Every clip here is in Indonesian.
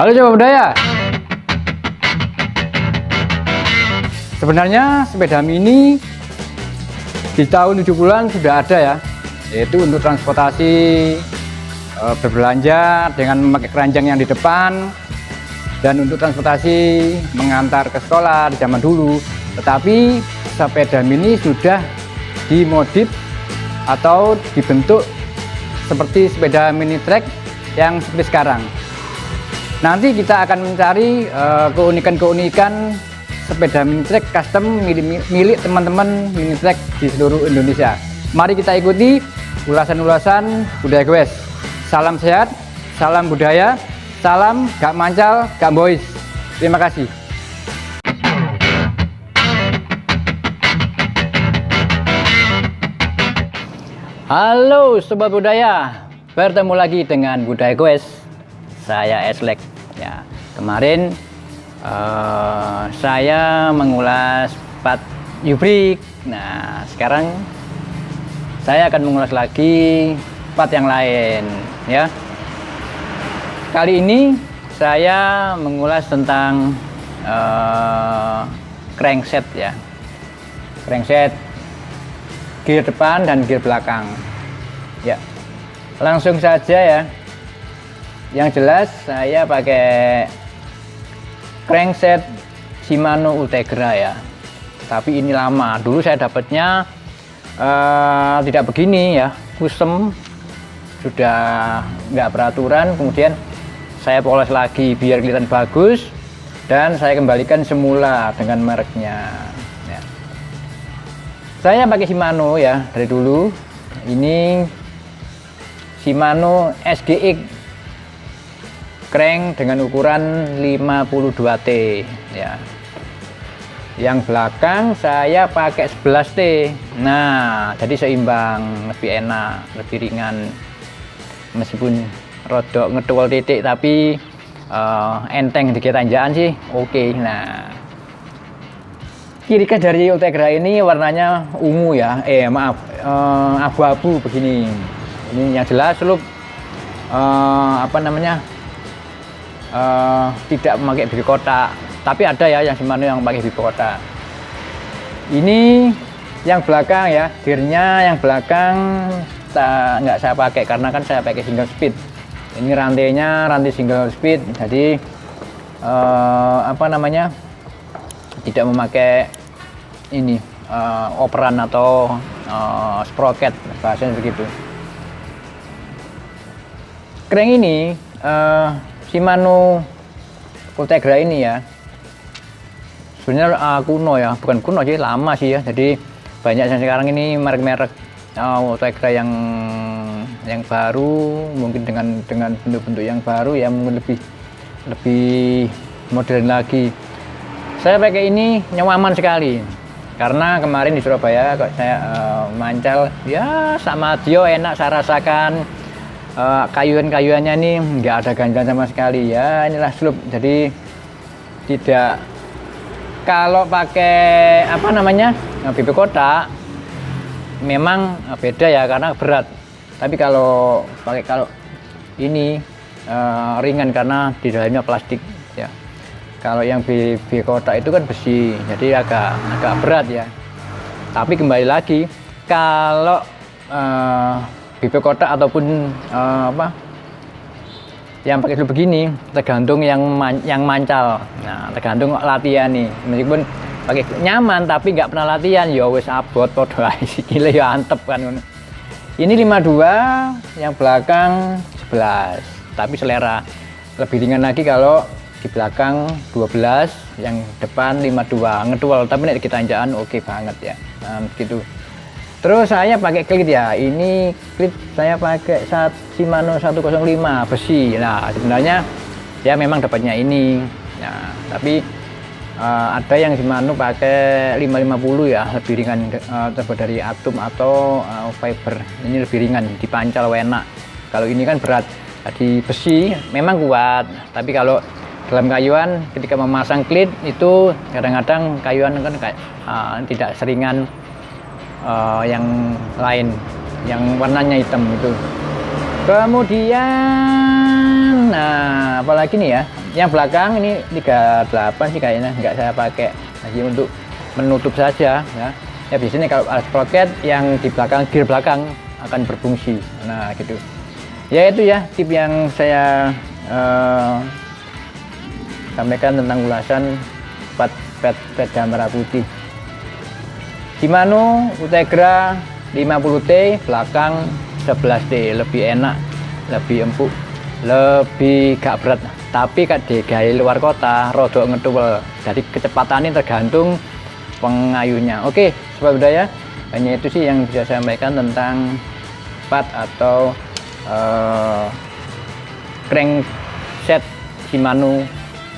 Halo Sobat Budaya. Sebenarnya sepeda mini di tahun 70-an sudah ada ya, yaitu untuk transportasi berbelanja dengan memakai keranjang yang di depan, dan untuk transportasi mengantar ke sekolah di zaman dulu. Tetapi sepeda mini sudah dimodif atau dibentuk seperti sepeda mini trek yang seperti sekarang. Nanti kita akan mencari keunikan-keunikan sepeda mini trek custom milik teman-teman mini trek di seluruh Indonesia. Mari kita ikuti ulasan-ulasan Budaya Goes. Salam sehat, salam budaya, salam gak mancal, gak boys. Terima kasih. Halo Sobat Budaya, bertemu lagi dengan Budaya Goes. Saya Eslek. Ya, kemarin saya mengulas part Ubrik. Nah, sekarang saya akan mengulas lagi part yang lain. Ya, kali ini saya mengulas tentang crankset ya, crankset gear depan dan gear belakang. Ya, langsung saja ya. Yang jelas saya pakai crankset Shimano Ultegra ya, tapi ini lama. Dulu saya dapatnya tidak begini ya, kusem, sudah nggak peraturan. Kemudian saya poles lagi biar kelihatan bagus, dan saya kembalikan semula dengan mereknya ya. Saya pakai Shimano ya dari dulu. Ini Shimano SGX crank dengan ukuran 52T ya. Yang belakang saya pakai 11T. Nah, jadi seimbang, lebih enak, lebih ringan. Meskipun rodok ngetual titik, tapi enteng di tanjakan sih oke. Nah, kiri kan dari Ultegra ini warnanya ungu ya, abu-abu begini. Ini yang jelas loop tidak memakai bibir kotak, tapi ada ya yang Shimano yang pakai bibir kotak. Ini yang belakang ya, gearnya yang belakang nggak saya pakai karena kan saya pakai single speed. Ini rantainya rantai single speed, jadi tidak memakai ini operan atau sprocket, bahasanya begitu. Crank ini Shimano Ultegra ini ya, sebenarnya kuno ya, bukan kuno sih, lama sih ya. Jadi banyak yang sekarang ini merek-merek Ultegra yang baru, mungkin dengan bentuk-bentuk yang baru ya, mungkin lebih modern lagi. Saya pakai ini nyaman sekali karena kemarin di Surabaya kok saya mancal ya, sama Dio enak saya rasakan. Kayuan-kayuannya nih nggak ada ganjalan sama sekali ya. Inilah sloop, jadi tidak, kalau pakai bibir kotak memang beda ya karena berat, tapi kalau ini ringan karena di dalamnya plastik ya. Kalau yang bibir kotak itu kan besi, jadi agak berat ya. Tapi kembali lagi, kalau bibir kotak ataupun yang pakai dulu begini, tergantung yang mancal. Nah, tergantung latihan nih. Meskipun pakai nyaman tapi nggak pernah latihan, ya wis abot podo ae sikile ya antep kan. Ini 52, yang belakang 11. Tapi selera lebih ringan lagi kalau di belakang 12, yang depan 52. Ngetual, tapi nek kita tanjakan oke banget ya. Nah, begitu. Terus saya pakai klit ya, ini klit saya pakai Shimano 105 besi. Nah, sebenarnya ya memang dapatnya ini. Nah, tapi ada yang Shimano pakai 550 ya, lebih ringan, terbuat dari atum atau fiber. Ini lebih ringan, dipancal enak. Kalau ini kan berat, di besi memang kuat, tapi kalau dalam kayuan ketika memasang klit itu kadang-kadang kayuan kan kayak tidak seringan yang lain yang warnanya hitam itu. Kemudian nah apalagi nih ya, yang belakang ini 38 sih kayaknya, nggak saya pakai lagi untuk menutup saja ya. Ya biasanya kalau alat sprocket yang di belakang, gear belakang akan berfungsi. Nah gitu ya, itu ya tip yang saya sampaikan tentang ulasan sepeda merah putih. Shimano Ultegra 50T belakang 11T, lebih enak, lebih empuk, lebih gak berat. Tapi kan di gaya luar kota rodok ngedubel, jadi kecepatannya tergantung pengayunya. Oke sobat budaya, hanya itu sih yang bisa saya sampaikan tentang pad atau crankset Shimano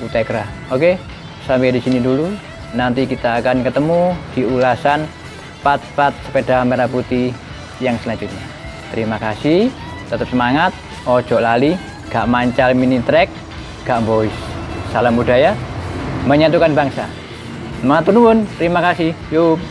Ultegra. Oke, sampai di sini dulu. Nanti kita akan ketemu di ulasan pad-pad sepeda merah putih yang selanjutnya. Terima kasih, tetap semangat, ojo lali, gak mancal mini track, gak boys. Salam budaya, menyatukan bangsa. Matur nuwun, terima kasih. Yuk.